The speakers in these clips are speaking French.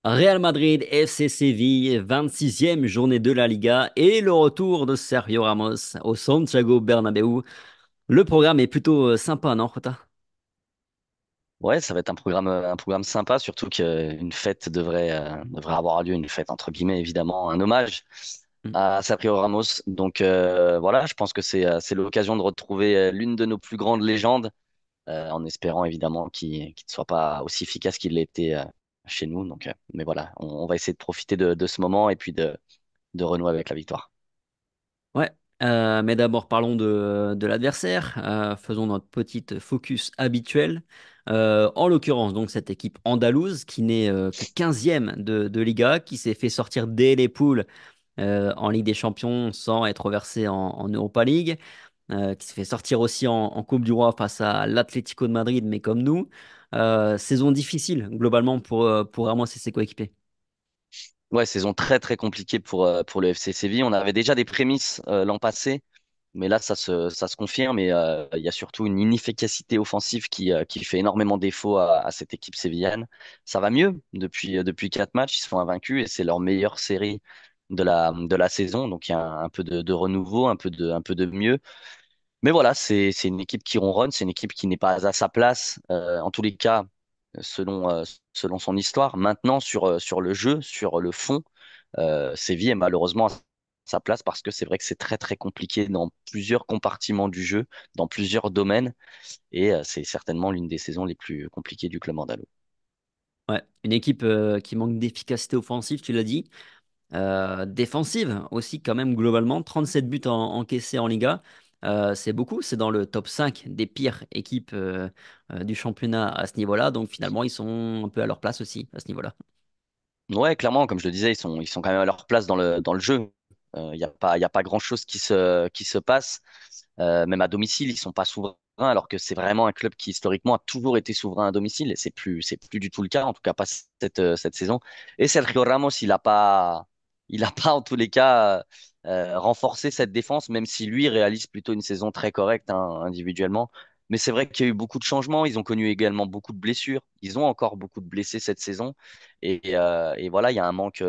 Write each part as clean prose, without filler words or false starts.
Real Madrid, FC Séville, 26e journée de la Liga et le retour de Sergio Ramos au Santiago Bernabéu. Le programme est plutôt sympa, non, Jota? Ouais, ça va être un programme sympa, surtout qu'une fête devrait avoir lieu, une fête entre guillemets évidemment, un hommage Hmm. à Sergio Ramos. Donc voilà, je pense que c'est l'occasion de retrouver l'une de nos plus grandes légendes, en espérant évidemment qu'il ne soit pas aussi efficace qu'il l'a été chez nous. Donc, mais voilà, on va essayer de profiter de ce moment et puis de renouer avec la victoire. Ouais, mais d'abord parlons de l'adversaire. Faisons notre petite focus habituel. En l'occurrence, donc cette équipe andalouse qui n'est que 15e de Liga, qui s'est fait sortir dès les poules en Ligue des Champions sans être reversé en Europa League, qui s'est fait sortir aussi en Coupe du Roi face à l'Atlético de Madrid, mais comme nous. Saison difficile globalement pour Ramos et ses coéquipiers. Ouais, saison très très compliquée pour le FC Séville. On avait déjà des prémices l'an passé. Mais là, ça se confirme et il y a surtout une inefficacité offensive qui fait énormément défaut à cette équipe sévillane. Ça va mieux depuis 4 matchs, ils se font invaincus et c'est leur meilleure série de la saison. Donc il y a un peu de renouveau, un peu de mieux. Mais voilà, c'est une équipe qui ronronne, c'est une équipe qui n'est pas à sa place, en tous les cas, selon son histoire. Maintenant, sur le jeu, sur le fond, Séville est malheureusement à sa place parce que c'est vrai que c'est très très compliqué dans plusieurs compartiments du jeu, dans plusieurs domaines, et c'est certainement l'une des saisons les plus compliquées du club andalou. Ouais, une équipe qui manque d'efficacité offensive, tu l'as dit. Défensive aussi, quand même, globalement. 37 buts encaissés en Liga. C'est beaucoup. C'est dans le top 5 des pires équipes du championnat à ce niveau-là. Donc finalement, ils sont un peu à leur place aussi à ce niveau-là. Ouais, clairement, comme je le disais, ils sont quand même à leur place dans le jeu. Il y a pas grand-chose qui se passe. Même à domicile, ils sont pas souverains, alors que c'est vraiment un club qui historiquement a toujours été souverain à domicile. Et c'est plus du tout le cas, en tout cas pas cette saison. Et Sergio Ramos, il a pas en tous les cas renforcé cette défense, même si lui réalise plutôt une saison très correcte hein, individuellement. Mais c'est vrai qu'il y a eu beaucoup de changements. Ils ont connu également beaucoup de blessures. Ils ont encore beaucoup de blessés cette saison. Et voilà, il y a un manque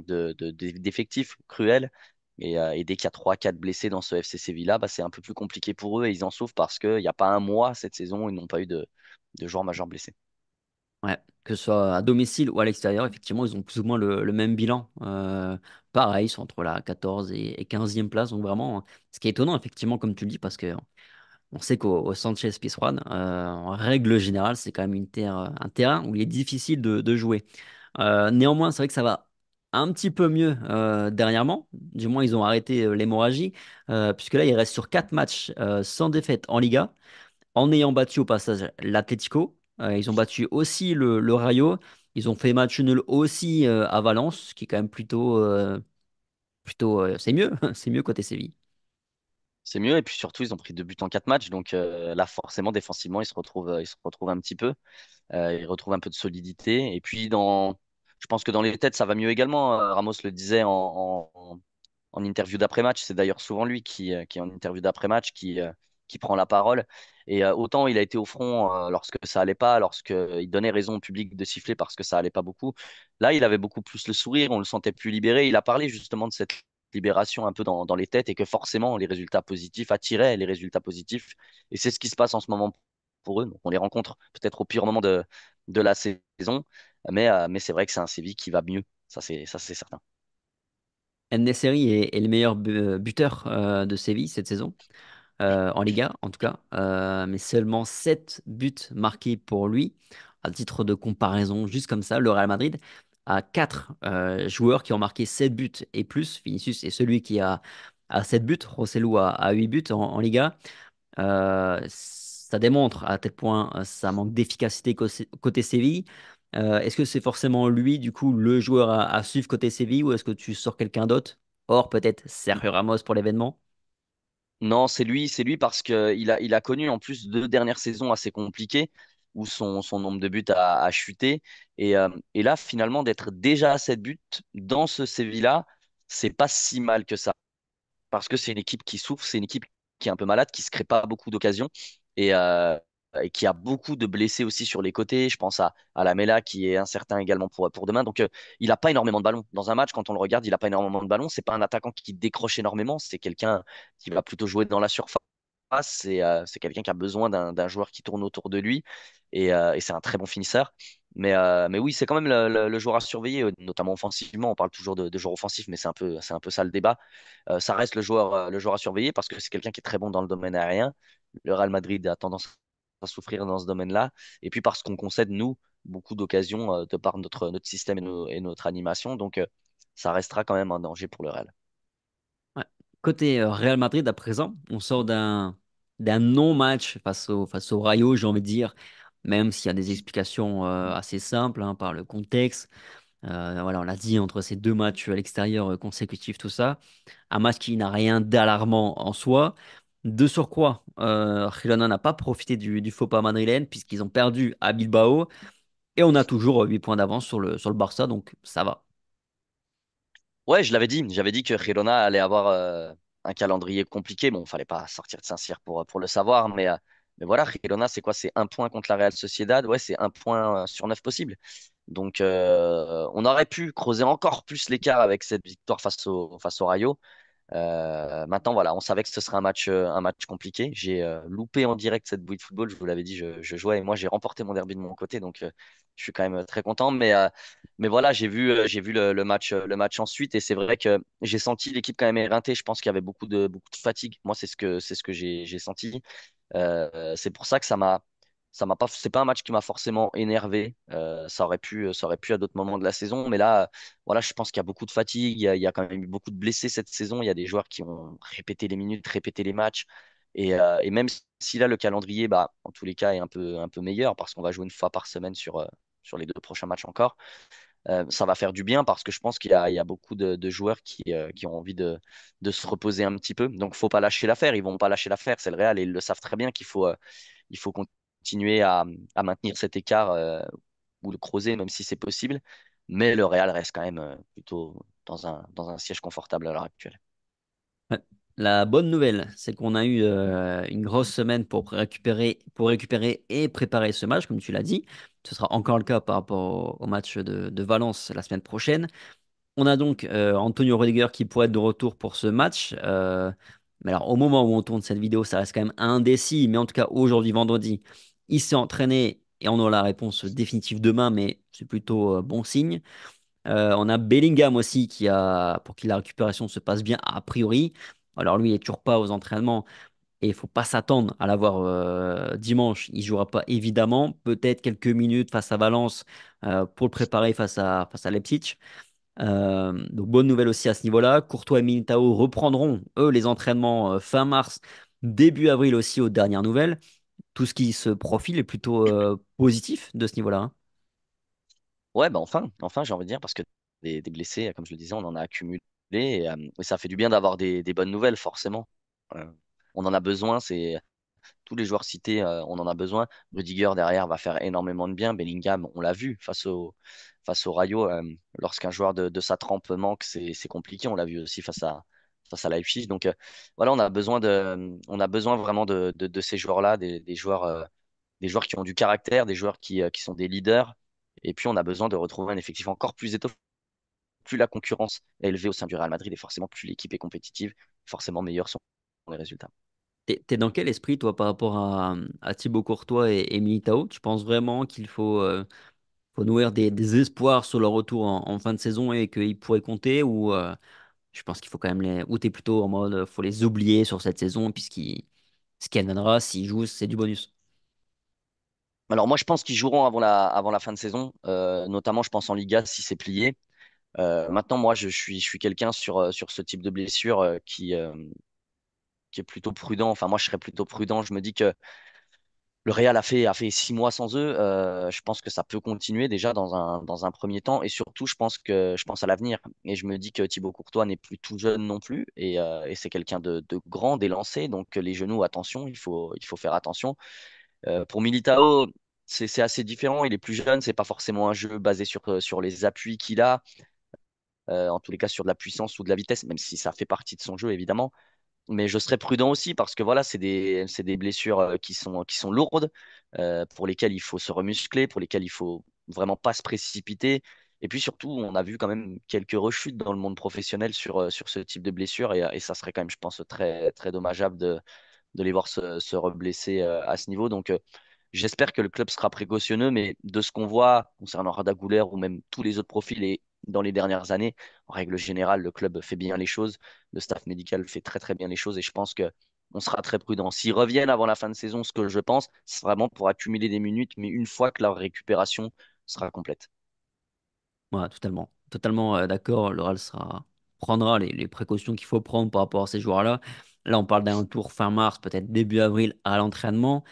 d'effectifs cruel. Et dès qu'il y a 3-4 blessés dans ce FC Sevilla, bah, c'est un peu plus compliqué pour eux et ils en souffrent parce qu'il n'y a pas un mois cette saison où ils n'ont pas eu de joueurs majeurs blessés. Ouais, que ce soit à domicile ou à l'extérieur, effectivement, ils ont plus ou moins le même bilan. Pareil, ils sont entre la 14 et 15e place. Donc vraiment, ce qui est étonnant, effectivement, comme tu le dis, parce que on sait qu'au Sanchez Pizjuán, en règle générale, c'est quand même un terrain où il est difficile de jouer. Néanmoins, c'est vrai que ça va un petit peu mieux dernièrement. Du moins, ils ont arrêté l'hémorragie, puisque là, ils restent sur 4 matchs sans défaite en Liga, en ayant battu au passage l'Atlético. Ils ont battu aussi le Rayo. Ils ont fait match nul aussi à Valence, ce qui est quand même plutôt, c'est mieux, c'est mieux côté Séville. C'est mieux et puis surtout ils ont pris 2 buts en 4 matchs donc là forcément défensivement ils se retrouvent un petit peu. Ils retrouvent un peu de solidité et puis je pense que dans les têtes ça va mieux également. Ramos le disait en interview d'après-match. C'est d'ailleurs souvent lui qui en interview d'après-match, qui prend la parole. Et autant il a été au front lorsque ça allait pas, lorsqu'il donnait raison au public de siffler parce que ça allait pas beaucoup. Là, il avait beaucoup plus le sourire, on le sentait plus libéré. Il a parlé justement de cette libération un peu dans les têtes et que forcément les résultats positifs attiraient les résultats positifs. Et c'est ce qui se passe en ce moment pour eux. Donc, on les rencontre peut-être au pire moment de la saison, mais c'est vrai que c'est un Séville qui va mieux. Ça c'est certain. En-Nesyri est le meilleur buteur de Séville cette saison, en Liga en tout cas, mais seulement 7 buts marqués pour lui. À titre de comparaison, juste comme ça, le Real Madrid a 4 joueurs qui ont marqué 7 buts et plus. Vinicius est celui qui a 7 buts, Rosselló a 8 buts en Liga. Ça démontre à tel point ça manque d'efficacité côté Séville. Est-ce que c'est forcément lui, du coup, le joueur à suivre côté Séville, ou est-ce que tu sors quelqu'un d'autre? Or, peut-être Sergio Ramos pour l'événement. Non, c'est lui parce qu'il a connu en plus 2 dernières saisons assez compliquées où son nombre de buts a chuté. Et là, finalement, d'être déjà à 7 buts dans ce Séville-là, c'est pas si mal que ça. Parce que c'est une équipe qui souffre, c'est une équipe qui est un peu malade, qui se crée pas beaucoup d'occasions. Et et qui a beaucoup de blessés aussi sur les côtés. Je pense à Lamela qui est incertain également pour demain. Donc, il n'a pas énormément de ballons. Dans un match, quand on le regarde, il n'a pas énormément de ballons. C'est pas un attaquant qui décroche énormément. C'est quelqu'un qui va plutôt jouer dans la surface. C'est quelqu'un qui a besoin d'un joueur qui tourne autour de lui. Et c'est un très bon finisseur. Mais oui, c'est quand même le joueur à surveiller, notamment offensivement. On parle toujours de joueur offensif, mais c'est un peu ça le débat. Ça reste le joueur à surveiller parce que c'est quelqu'un qui est très bon dans le domaine aérien. Le Real Madrid a tendance à souffrir dans ce domaine-là. Et puis parce qu'on concède, nous, beaucoup d'occasions de par notre système et notre animation. Donc, ça restera quand même un danger pour le Real. Ouais. Côté Real Madrid, à présent, on sort d'un non-match face au Rayo, j'ai envie de dire, même s'il y a des explications assez simples hein, par le contexte. Voilà, on l'a dit, entre ces deux matchs à l'extérieur consécutifs, tout ça. Un match qui n'a rien d'alarmant en soi. De surcroît, Girona n'a pas profité du faux pas madrilène puisqu'ils ont perdu à Bilbao et on a toujours 8 points d'avance sur le Barça, donc ça va. Ouais, je l'avais dit. J'avais dit que Girona allait avoir un calendrier compliqué. Bon, fallait pas sortir de Saint-Cyr pour le savoir, mais voilà, Girona, c'est quoi? C'est un point contre la Real Sociedad. Ouais, c'est un point sur 9 possible. Donc, on aurait pu creuser encore plus l'écart avec cette victoire face au Rayo. Maintenant, voilà, on savait que ce serait un match compliqué. J'ai loupé en direct cette bouille de football. Je vous l'avais dit, je jouais et moi, j'ai remporté mon derby de mon côté. Donc, je suis quand même très content. Mais voilà, j'ai vu le match ensuite. Et c'est vrai que j'ai senti l'équipe quand même éreintée. Je pense qu'il y avait beaucoup de fatigue. Moi, c'est ce que j'ai senti. C'est pour ça que ça m'a pas, c'est pas un match qui m'a forcément énervé. Ça aurait pu à d'autres moments de la saison, mais là, voilà, je pense qu'il y a beaucoup de fatigue. Il y a quand même eu beaucoup de blessés cette saison. Il y a des joueurs qui ont répété les minutes, répété les matchs. Et même si là le calendrier, bah, en tous les cas, est un peu meilleur parce qu'on va jouer une fois par semaine sur les deux prochains matchs encore. Ça va faire du bien parce que je pense qu'il y a beaucoup de joueurs qui ont envie de se reposer un petit peu. Donc, faut pas lâcher l'affaire. Ils vont pas lâcher l'affaire. C'est le Real et ils le savent très bien qu'il faut continuer à maintenir cet écart ou le creuser, même si c'est possible. Mais le Real reste quand même plutôt dans un siège confortable à l'heure actuelle. Ouais. La bonne nouvelle, c'est qu'on a eu une grosse semaine pour récupérer et préparer ce match, comme tu l'as dit. Ce sera encore le cas par rapport au match de Valence la semaine prochaine. On a donc Antonio Rudiger qui pourrait être de retour pour ce match. Mais alors, au moment où on tourne cette vidéo, ça reste quand même indécis. Mais en tout cas, aujourd'hui, vendredi, il s'est entraîné et on aura la réponse définitive demain, mais c'est plutôt bon signe. On a Bellingham aussi pour qui la récupération se passe bien a priori. Alors lui, il n'est toujours pas aux entraînements et il faut pas s'attendre à l'avoir dimanche. Il jouera pas évidemment, peut-être quelques minutes face à Valence pour le préparer face à Leipzig. Donc bonne nouvelle aussi à ce niveau-là. Courtois et Militao reprendront eux les entraînements fin mars, début avril aussi aux dernières nouvelles. Tout ce qui se profile est plutôt positif de ce niveau-là, hein. Ouais, bah enfin, j'ai envie de dire, parce que des blessés, comme je le disais, on en a accumulé. Et ça fait du bien d'avoir des bonnes nouvelles, forcément. Euh, on en a besoin. Tous les joueurs cités, on en a besoin. Rudiger derrière va faire énormément de bien. Bellingham, on l'a vu face au Rayo, lorsqu'un joueur de sa trempe manque, c'est compliqué. On l'a vu aussi face à Leipzig. Donc voilà, on a besoin vraiment de ces joueurs-là, des joueurs qui ont du caractère, des joueurs qui sont des leaders. Et puis on a besoin de retrouver un effectif encore plus étoffé. Plus la concurrence est élevée au sein du Real Madrid et forcément plus l'équipe est compétitive, forcément meilleurs sont les résultats. T'es dans quel esprit, toi, par rapport à Thibaut Courtois et Militao? Tu penses vraiment qu'il faut nourrir des espoirs sur leur retour en fin de saison et qu'ils pourraient compter ou je pense qu'il faut quand même ou t'es plutôt en mode faut les oublier sur cette saison puisqu'ils ce qui viendra s'ils jouent c'est du bonus. Alors moi, je pense qu'ils joueront avant la fin de saison, notamment je pense en Liga si c'est plié. Maintenant, moi, je suis quelqu'un sur ce type de blessure qui est plutôt prudent. Enfin, moi, je serais plutôt prudent. Je me dis que le Real a fait 6 mois sans eux. Je pense que ça peut continuer déjà dans un premier temps. Et surtout, je pense à l'avenir. Et je me dis que Thibaut Courtois n'est plus tout jeune non plus. Et c'est quelqu'un de grand, d'élancé. Donc les genoux, attention, il faut faire attention. Pour Militao, c'est assez différent. Il est plus jeune. C'est pas forcément un jeu basé sur les appuis qu'il a. En tous les cas, sur de la puissance ou de la vitesse, même si ça fait partie de son jeu, évidemment. mais je serais prudent aussi parce que voilà, c'est des blessures qui sont lourdes, pour lesquelles il faut se remuscler, pour lesquelles il faut vraiment pas se précipiter. Et puis surtout, on a vu quand même quelques rechutes dans le monde professionnel sur ce type de blessures et ça serait quand même, je pense, très, très dommageable de les voir se reblesser à ce niveau. Donc, j'espère que le club sera précautionneux, mais de ce qu'on voit concernant Arda Güler ou même tous les autres profils et dans les dernières années, en règle générale, le club fait bien les choses, le staff médical fait très très bien les choses et je pense que on sera très prudent. S'ils reviennent avant la fin de saison, ce que je pense, c'est vraiment pour accumuler des minutes, mais une fois que leur récupération sera complète. Ouais, totalement. Totalement d'accord. Le Real prendra les précautions qu'il faut prendre par rapport à ces joueurs-là. Là, on parle d'un tour fin mars, peut-être début avril à l'entraînement.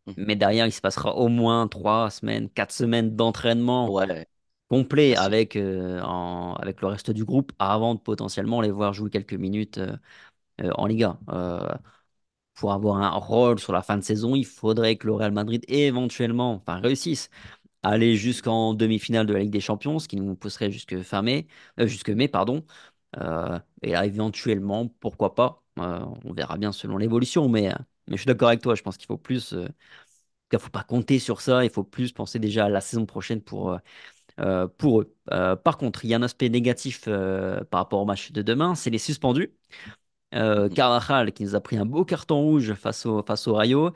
Mhm. Mais derrière, il se passera au moins 3 semaines, 4 semaines d'entraînement Ouais, complet facile. avec le reste du groupe avant de potentiellement les voir jouer quelques minutes en Liga. Pour avoir un rôle sur la fin de saison, il faudrait que le Real Madrid éventuellement, enfin, réussisse à aller jusqu'en demi-finale de la Ligue des Champions, ce qui nous pousserait jusque mai, pardon. Et là, éventuellement, pourquoi pas, on verra bien selon l'évolution, mais je suis d'accord avec toi, je pense qu'il faut plus, qu'il faut pas compter sur ça, il faut plus penser déjà à la saison prochaine pour eux. Par contre, il y a un aspect négatif par rapport au match de demain, c'est les suspendus. Mhm. Carvajal qui nous a pris un beau carton rouge face au Rayo.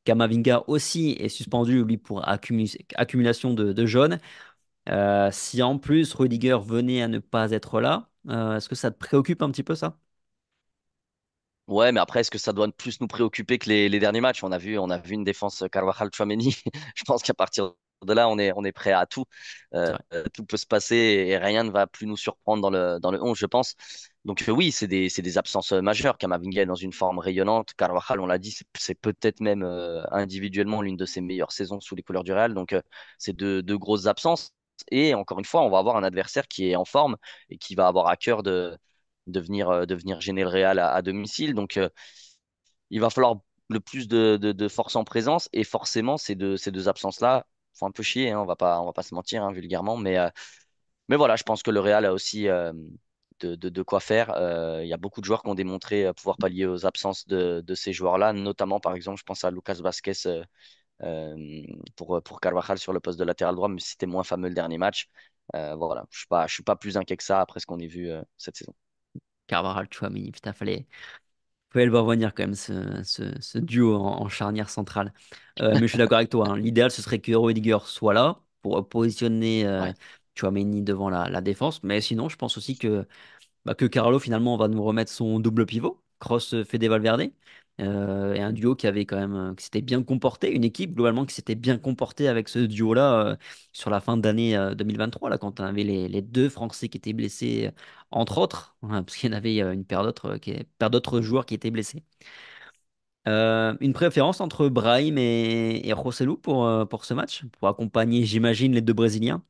Camavinga aussi est suspendu, lui, pour accumulation de jaunes. Si en plus Rudiger venait à ne pas être là, est-ce que ça te préoccupe un petit peu ça? Ouais, mais après, est-ce que ça doit plus nous préoccuper que les derniers matchs? On a vu une défense Carvajal-Tchouaméni. Je pense qu'à partir de là, on est prêt à tout. C'est vrai. Tout peut se passer et rien ne va plus nous surprendre dans le 11, je pense. Donc oui, c'est des absences majeures. Camavinga est dans une forme rayonnante. Carvajal, on l'a dit, c'est peut-être même individuellement l'une de ses meilleures saisons sous les couleurs du Real. Donc c'est deux grosses absences. Et encore une fois, on va avoir un adversaire qui est en forme et qui va avoir à cœur de venir gêner le Real à domicile. Donc, il va falloir le plus de force en présence. Et forcément, ces deux absences-là font un peu chier. Hein, on va pas se mentir, hein, vulgairement. Mais voilà, je pense que le Real a aussi de quoi faire. Il y a beaucoup de joueurs qui ont démontré pouvoir pallier aux absences de ces joueurs-là. Notamment, par exemple, je pense à Lucas Vazquez pour Carvajal sur le poste de latéral droit, mais c'était moins fameux le dernier match. Voilà, je suis pas plus inquiet que ça après ce qu'on a vu cette saison. Carvajal, Tchouaméni, putain, fallait le voir venir quand même, ce duo en charnière centrale. Mais je suis d'accord avec toi, hein. L'idéal, ce serait que Rudiger soit là pour positionner Ouais. Tchouaméni devant la défense. Mais sinon, je pense aussi que Carlo, finalement, va nous remettre son double pivot, Cross Fede Valverde, et un duo qui avait quand même, qui s'était bien comporté, une équipe globalement qui s'était bien comportée avec ce duo-là sur la fin d'année 2023, là, quand on avait les deux Français qui étaient blessés, entre autres, hein, parce qu'il y en avait une paire d'autres joueurs qui étaient blessés. Une préférence entre Brahim et Joselu pour ce match, pour accompagner, j'imagine, les deux Brésiliens.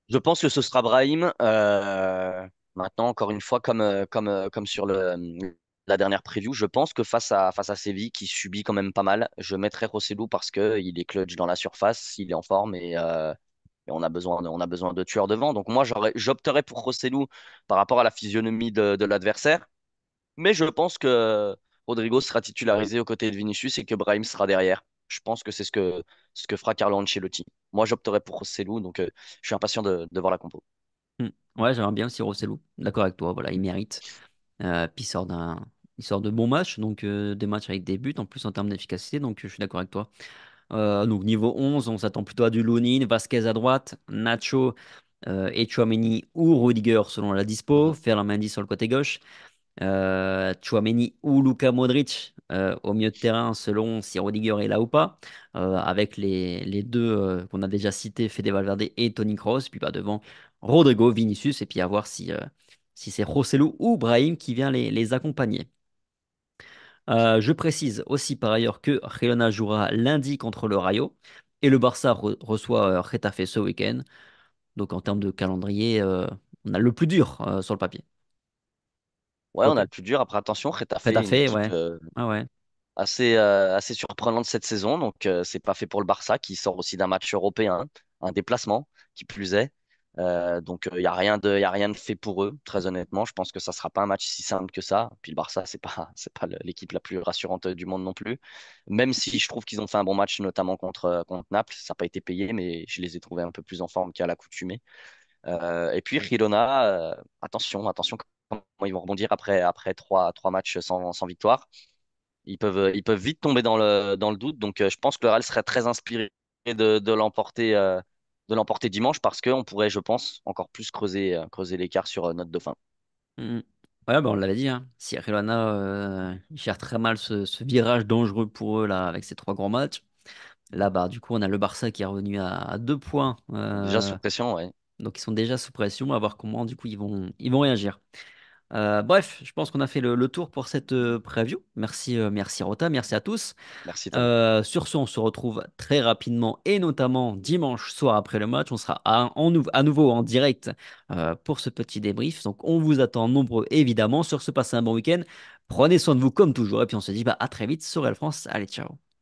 Je pense que ce sera Brahim. Maintenant, encore une fois, comme sur la dernière preview, je pense que face à Séville, qui subit quand même pas mal, je mettrai Rossellou parce qu'il est clutch dans la surface, il est en forme et on a besoin de tueurs devant. Donc moi, j'opterais pour Rossellou par rapport à la physionomie de l'adversaire. Mais je pense que Rodrigo sera titularisé aux côtés de Vinicius et que Brahim sera derrière. Je pense que c'est ce que fera Carlo Ancelotti. Moi, j'opterais pour Rossellou, donc je suis impatient de voir la compo. Hmm. Ouais, j'aimerais bien aussi Rosselu. D'accord avec toi, voilà, il mérite. Puis il sort de bons matchs, donc des matchs avec des buts en plus en termes d'efficacité, donc je suis d'accord avec toi. Donc niveau 11, on s'attend plutôt à du Lunin, Vasquez à droite, Nacho et Chouameni ou Rudiger selon la dispo, Mhm. Ferland Mendy sur le côté gauche, Chouameni ou Luka Modric au milieu de terrain selon si Rudiger est là ou pas, avec les deux qu'on a déjà cités, Fede Valverde et Toni Kroos, puis devant Rodrigo, Vinicius, et puis à voir si c'est Joselu ou Brahim qui vient les accompagner. Je précise aussi par ailleurs que Girona jouera lundi contre le Rayo et le Barça reçoit Getafe ce week-end. Donc en termes de calendrier, on a le plus dur sur le papier. Ouais, on a Quoique, le plus dur. Après, attention, Getafe, une Getafe, équipe ouais. Ah ouais. assez surprenante cette saison. Donc, c'est pas fait pour le Barça qui sort aussi d'un match européen, un déplacement, qui plus est. Donc, il n'y a rien de, y a rien de fait pour eux, très honnêtement. Je pense que ça ne sera pas un match si simple que ça. Puis le Barça, c'est pas l'équipe la plus rassurante du monde non plus. Même si je trouve qu'ils ont fait un bon match, notamment contre Naples. Ça n'a pas été payé, mais je les ai trouvés un peu plus en forme qu'à l'accoutumée. Et puis Girona, attention comment ils vont rebondir après trois matchs sans victoire. Ils peuvent vite tomber dans le doute. Donc, je pense que le Real serait très inspiré de l'emporter dimanche parce qu'on pourrait, je pense, encore plus creuser l'écart sur notre dauphin. Mm. Ouais, bah, on l'avait dit, hein. Si Girona gère très mal ce virage dangereux pour eux là, avec ces trois grands matchs, là, bah, du coup, on a le Barça qui est revenu à 2 points. Déjà sous pression, ouais. Donc, ils sont déjà sous pression. À voir comment, du coup, ils vont réagir. Bref, je pense qu'on a fait le tour pour cette preview. Merci, merci Rota, merci à tous. Merci, Tom. Sur ce, on se retrouve très rapidement et notamment dimanche soir après le match. On sera à nouveau en direct pour ce petit débrief. Donc, on vous attend nombreux évidemment. Sur ce, passez un bon week-end. Prenez soin de vous comme toujours. Et puis, on se dit bah, à très vite sur Real France. Allez, ciao.